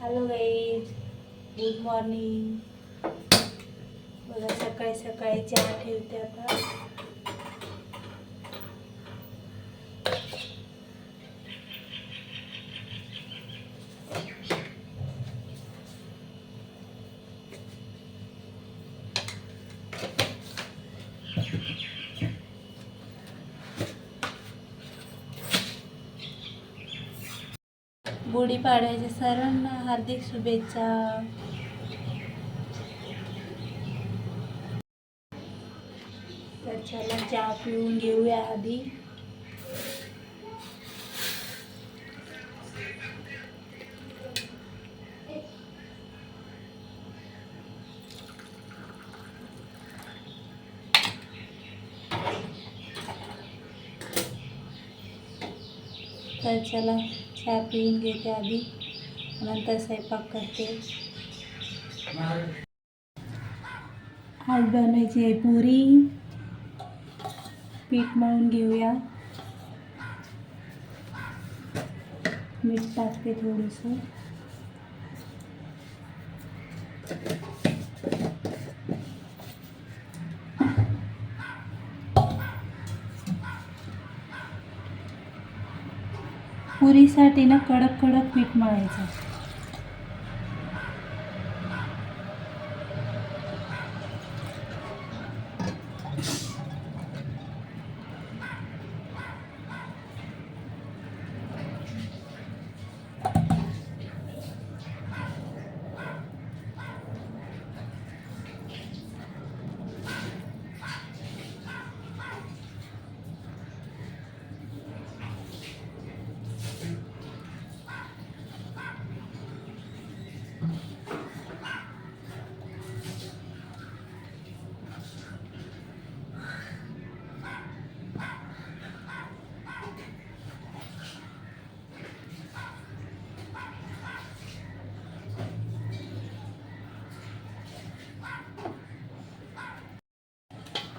Hello guys, good morning. बघा सकाळी सकाळी चहा ठेवते आता. गुढीपाडव्याच्या सर्वांना हार्दिक शुभेच्छा. तर चला चहा पिऊन घेऊया आधी. तर चला चहा पिऊन घेते आधी, नंतर स्वयंपाक करते. आज बनवायची आहे पुरी. पीठ मळून घेऊया. मीठ टाकते थोडंसं. पुरीसाठी ना कडक कडक पीठ मळायचं.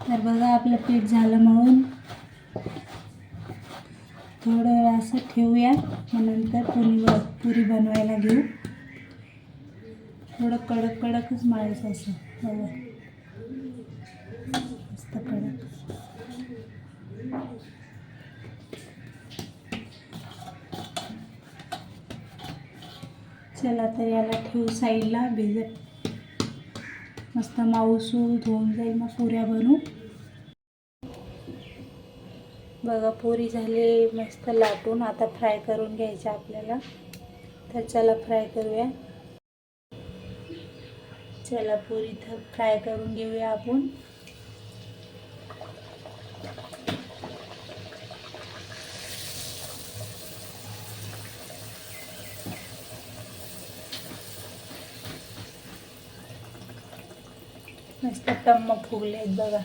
तर बघा आपलं पीठ झालं मळून. थोडं वेळ असं ठेवूया, मग नंतर पुरी बनवायला घेऊ. थोडं कडक कडकच मळायचं असं. बघा मस्त कडक. चला तर याला ठेवू साईडला भिजत. मस्त माऊसूद होऊन जाईल, मग पुऱ्या बनवू. बघा पुरी झाली मस्त लाटून. आता फ्राय करून घ्यायच्या आपल्याला. तर चला फ्राय करूया. चला पुरी फ्राय करून घेऊया आपण. मस्त टम्म फुगले आहेत बघा.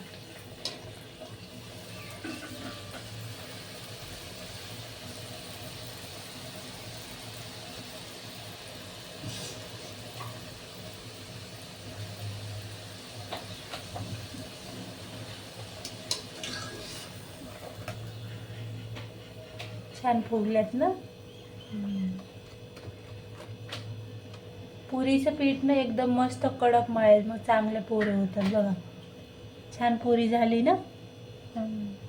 छान फुगल्यात ना. पुरीचं पीठ ना एकदम मस्त कडक मळायचं, मग चांगले पोरे होतात बघा. छान पुरी झाली ना.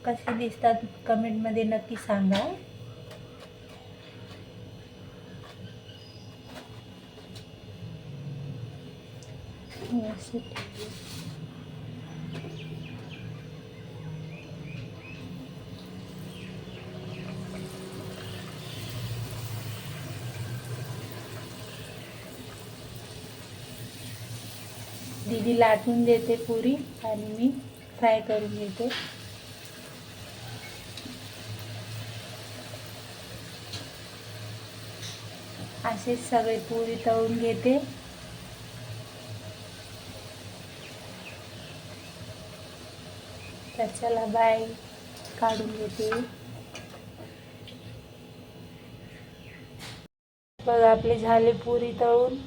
कसे दिसतात कमेंटमध्ये नक्की सांगा. दीदी लाटून देते पुरी आणि मी फ्राय करून घेते. असेच सगळे पुरी तळून घेते. तर चला बाय, काढून घेते. बघा आपले झाले पुरी तळून.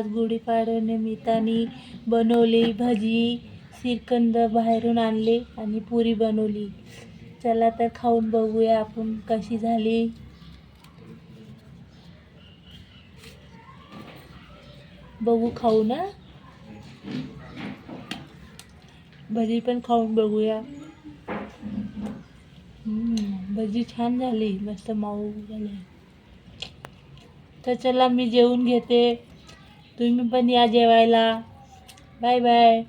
गुढीपाडव्या निमित्ताने बनवली भजी, श्रीखंड बाहेरून आणले आणि पुरी बनवली. चला तर खाऊन बघूया आपण कशी झाली. बघू खाऊ ना, भजी पण खाऊन बघूया. भजी छान झाली, मस्त मऊ झाली. तर चला मी जेवून घेते, तुम्ही पण या जेवायला. Bye bye.